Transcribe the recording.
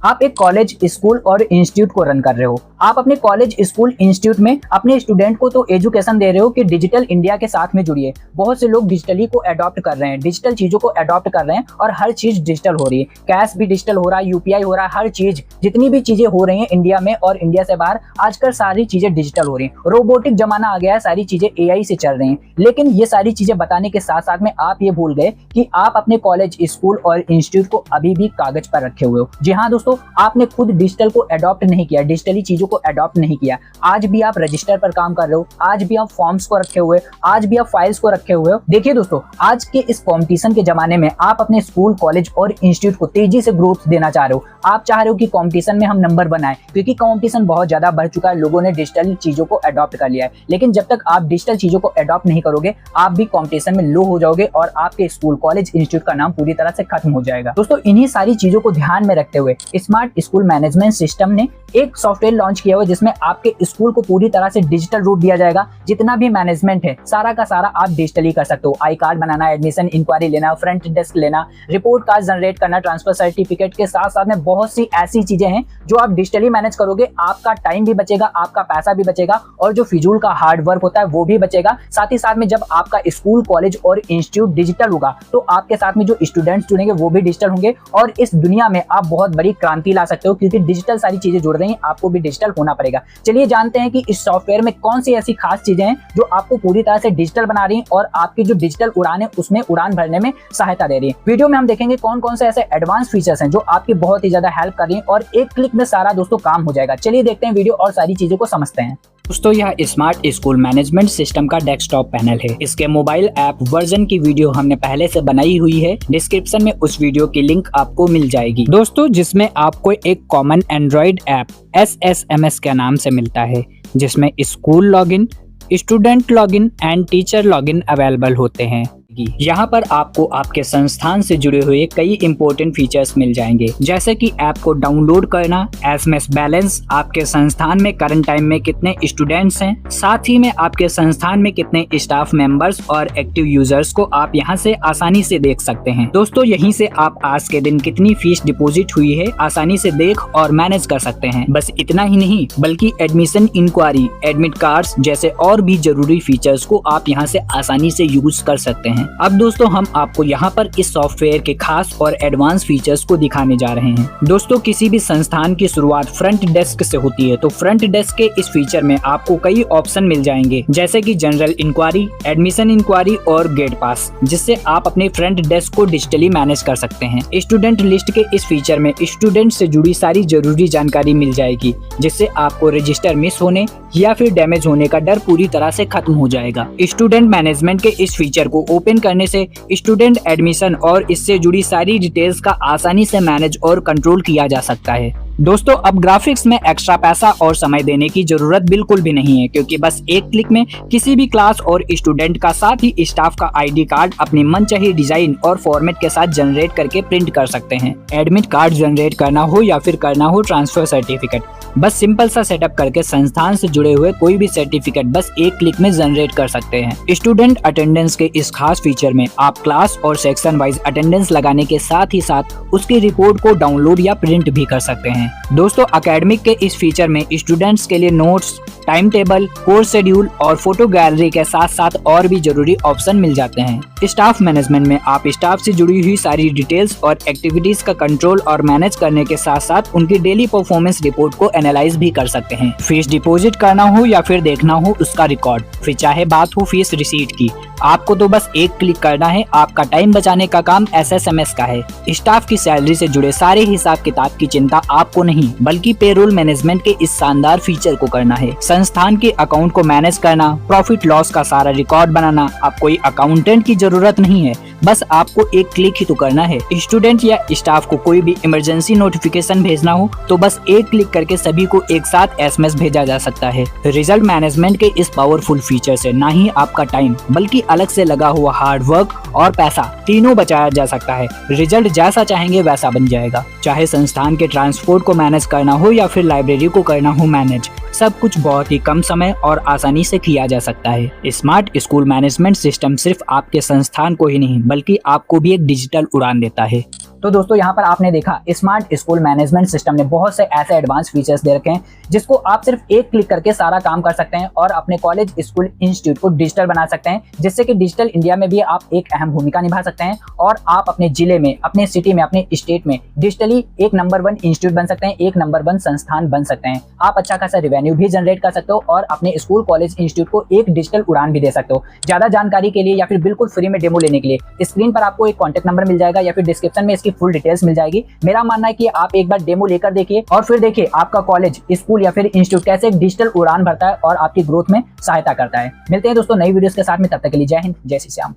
आप एक college, school और इंस्टीट्यूट को रन कर रहे हो। आप अपने कॉलेज, स्कूल, इंस्टीट्यूट में अपने स्टूडेंट को तो एजुकेशन दे रहे हो कि डिजिटल इंडिया के साथ में जुड़िए। बहुत से लोग डिजिटली को अडॉप्ट कर रहे हैं, डिजिटल चीजों को अडॉप्ट कर रहे हैं और हर चीज डिजिटल हो रही है। कैश भी डिजिटल हो रहा है, यूपीआई हो रहा है, हर चीज जितनी भी चीजें हो रही हैं इंडिया में और इंडिया से बाहर, आजकल सारी चीजें डिजिटल हो रही हैं। रोबोटिक जमाना आ गया है, सारी चीजें एआई से चल रही हैं। लेकिन ये सारी चीजें बताने के साथ साथ में आप ये भूल गए कि आप अपने कॉलेज, स्कूल और इंस्टीट्यूट को अभी भी कागज पर रखे हुए हो। जी हाँ दोस्तों, आपने खुद डिजिटल को अडॉप्ट नहीं किया, डिजिटली चीजों को अडॉप्ट नहीं किया। आज भी आप रजिस्टर पर काम कर रहे हो, आज भी आप फॉर्म्स को रखे हुए, आज भी आप फाइल्स को रखे हुए हो। देखिए दोस्तों, आज के इस कंपटीशन के जमाने में आप अपने स्कूल, कॉलेज और इंस्टीट्यूट को तेजी से ग्रोथ देना चाह रहे हो। आप चाह रहे हो कि कंपटीशन में हम नंबर बनाएं, क्योंकि कंपटीशन बहुत ज्यादा बढ़ चुका है, लोगों ने डिजिटल चीजों को अडॉप्ट कर लिया है। लेकिन जब तक आप डिजिटल चीजों को अडॉप्ट नहीं करोगे, आप भी कंपटीशन में लो हो जाओगे और आपके स्कूल, कॉलेज, इंस्टीट्यूट का नाम पूरी तरह से खत्म हो जाएगा। दोस्तों, इन्हीं सारी चीजों को ध्यान में रखते हुए स्मार्ट स्कूल मैनेजमेंट सिस्टम ने एक सॉफ्टवेयर लॉन्च किया हुआ है जिसमें आपके स्कूल को पूरी तरह से डिजिटल रूप दिया जाएगा। जितना भी मैनेजमेंट है सारा का सारा आप डिजिटली कर सकते हो। आई कार्ड बनाना, एडमिशन इंक्वायरी लेना, फ्रंट डेस्क लेना, रिपोर्ट कार्ड जनरेट करना, ट्रांसफर सर्टिफिकेट के साथ साथ में बहुत सी ऐसी चीजें हैं जो आप डिजिटली मैनेज करोगे। आपका टाइम भी बचेगा, आपका पैसा भी बचेगा और जो फिजूल का हार्ड वर्क होता है वो भी बचेगा। साथ ही साथ में जब आपका स्कूल, कॉलेज और इंस्टीट्यूट डिजिटल होगा तो आपके साथ में जो स्टूडेंट्स जुड़ेंगे वो भी डिजिटल होंगे और इस दुनिया में आप बहुत बड़ी क्रांति ला सकते हो, क्योंकि डिजिटल सारी चीजें जुड़ रही हैं, आपको भी डिजिटल होना पड़ेगा। चलिए जानते हैं कि इस सॉफ्टवेयर में कौन सी ऐसी खास चीजें हैं जो आपको पूरी तरह से डिजिटल बना रही हैं और आपकी जो डिजिटल उड़ान है उसमें उड़ान भरने में सहायता दे रही है। वीडियो में हम देखेंगे कौन कौन से ऐसे एडवांस फीचर्स हैं जो आपकी बहुत ही ज्यादा हेल्प कर रही हैं और एक क्लिक में सारा दोस्तों काम हो जाएगा। चलिए देखते हैं वीडियो और सारी चीजों को समझते हैं। दोस्तों, यह स्मार्ट स्कूल मैनेजमेंट सिस्टम का डेस्कटॉप पैनल है। इसके मोबाइल ऐप वर्जन की वीडियो हमने पहले से बनाई हुई है, डिस्क्रिप्शन में उस वीडियो की लिंक आपको मिल जाएगी दोस्तों, जिसमें आपको एक कॉमन एंड्रॉइड ऐप SSMS के नाम से मिलता है, जिसमें school login, student login and teacher login available होते हैं। यहाँ पर आपको आपके संस्थान से जुड़े हुए कई इंपॉर्टेंट फीचर्स मिल जाएंगे, जैसे कि ऐप को डाउनलोड करना, SMS बैलेंस, आपके संस्थान में करंट टाइम में कितने स्टूडेंट्स हैं, साथ ही में आपके संस्थान में कितने स्टाफ मेंबर्स और एक्टिव यूजर्स को आप यहाँ से आसानी से देख सकते हैं। दोस्तों, यहीं से आप आज के दिन कितनी फीस डिपॉजिट हुई है आसानी से देख और मैनेज कर सकते हैं। बस इतना ही नहीं, बल्कि एडमिशन इंक्वायरी, एडमिट कार्ड्स जैसे और भी जरूरी फीचर्स को आप यहाँ से आसानी से यूज कर सकते हैं। अब दोस्तों, हम आपको यहाँ पर इस सॉफ्टवेयर के खास और एडवांस फीचर्स को दिखाने जा रहे हैं। दोस्तों, किसी भी संस्थान की शुरुआत फ्रंट डेस्क से होती है, तो फ्रंट डेस्क के इस फीचर में आपको कई ऑप्शन मिल जाएंगे, जैसे कि जनरल इंक्वायरी, एडमिशन इंक्वायरी और गेट पास, जिससे आप अपने फ्रंट डेस्क को डिजिटली मैनेज कर सकते हैं। स्टूडेंट लिस्ट के इस फीचर में स्टूडेंट से जुड़ी सारी जरूरी जानकारी मिल जाएगी, जिससे आपको रजिस्टर मिस होने या फिर डैमेज होने का डर पूरी तरह से खत्म हो जाएगा। स्टूडेंट मैनेजमेंट के इस फीचर को ओपन करने से स्टूडेंट एडमिशन और इससे जुड़ी सारी डिटेल्स का आसानी से मैनेज और कंट्रोल किया जा सकता है। दोस्तों, अब ग्राफिक्स में एक्स्ट्रा पैसा और समय देने की जरूरत बिल्कुल भी नहीं है, क्योंकि बस एक क्लिक में किसी भी क्लास और स्टूडेंट का साथ ही स्टाफ का ID कार्ड अपनी मनचाही डिजाइन और फॉर्मेट के साथ जनरेट करके प्रिंट कर सकते हैं। एडमिट कार्ड जनरेट करना हो या फिर करना हो ट्रांसफर सर्टिफिकेट, बस सिंपल सा सेटअप करके संस्थान से जुड़े हुए कोई भी सर्टिफिकेट बस एक क्लिक में जनरेट कर सकते हैं। स्टूडेंट अटेंडेंस के इस खास फीचर में आप क्लास और सेक्शन वाइज अटेंडेंस लगाने के साथ ही साथ उसकी रिपोर्ट को डाउनलोड या प्रिंट भी कर सकते हैं। दोस्तों, एकेडमिक के इस फीचर में स्टूडेंट्स के लिए notes, time table, course schedule और फोटो गैलरी के साथ साथ और भी जरूरी ऑप्शन मिल जाते हैं। स्टाफ मैनेजमेंट में आप स्टाफ से जुड़ी हुई सारी डिटेल्स और एक्टिविटीज का कंट्रोल और मैनेज करने के साथ साथ उनकी डेली परफॉर्मेंस रिपोर्ट को एनालाइज भी कर सकते हैं। फीस डिपॉजिट करना हो या फिर देखना हो उसका रिकॉर्ड, फिर चाहे बात हो फीस रिसीट की, आपको तो बस एक क्लिक करना है। आपका टाइम बचाने का काम SSMS का है। स्टाफ की सैलरी से जुड़े सारे हिसाब किताब की चिंता आपको नहीं, बल्कि पेरोल मैनेजमेंट के इस शानदार फीचर को करना है। संस्थान के अकाउंट को मैनेज करना, प्रॉफिट लॉस का सारा रिकॉर्ड बनाना, अब कोई अकाउंटेंट की जरूरत नहीं है, बस आपको एक क्लिक ही तो करना है। स्टूडेंट या स्टाफ को कोई भी इमरजेंसी नोटिफिकेशन भेजना हो तो बस एक क्लिक करके सभी को एक साथ SMS भेजा जा सकता है। रिजल्ट मैनेजमेंट के इस पावरफुल फीचर से ना ही आपका टाइम बल्कि अलग से लगा हुआ हार्ड वर्क और पैसा तीनों बचाया जा सकता है। रिजल्ट जैसा चाहेंगे वैसा बन जाएगा। चाहे संस्थान के ट्रांसपोर्ट को मैनेज करना हो या फिर लाइब्रेरी को करना हो मैनेज, सब कुछ बहुत ही कम समय और आसानी से किया जा सकता है। स्मार्ट स्कूल मैनेजमेंट सिस्टम सिर्फ आपके संस्थान को ही नहीं बल्कि आपको भी एक डिजिटल उड़ान देता है। तो दोस्तों यहाँ पर आपने देखा स्मार्ट स्कूल मैनेजमेंट सिस्टम ने बहुत से ऐसे एडवांस फीचर्स दे रखे हैं जिसको आप सिर्फ एक क्लिक करके सारा काम कर सकते हैं और अपने कॉलेज, स्कूल, इंस्टीट्यूट को डिजिटल बना सकते हैं, जिससे कि डिजिटल इंडिया में भी आप एक अहम भूमिका निभा सकते हैं और आप अपने जिले में, अपने सिटी में, अपने स्टेट में डिजिटली एक नंबर 1 इंस्टीट्यूट बन सकते हैं, एक नंबर 1 संस्थान बन सकते हैं। आप अच्छा खासा रेवेन्यू भी जनरेट कर सकते हो और अपने स्कूल, कॉलेज, इंस्टीट्यूट को एक डिजिटल उड़ान भी दे सकते हो। ज्यादा जानकारी के लिए या फिर बिल्कुल फ्री में डेमो लेने के लिए स्क्रीन पर आपको एक कॉन्टैक्ट नंबर मिल जाएगा या फिर डिस्क्रिप्शन में इसकी फुल डिटेल्स मिल जाएगी। मेरा मानना है कि आप एक बार डेमो लेकर देखिए और फिर देखिए आपका कॉलेज, स्कूल या फिर इंस्टीट्यूट कैसे एक डिजिटल उड़ान भरता है और आपकी ग्रोथ में सहायता करता है। मिलते हैं दोस्तों नई वीडियोस के साथ में, तब तक के लिए जय हिंद, जय श्री श्याम।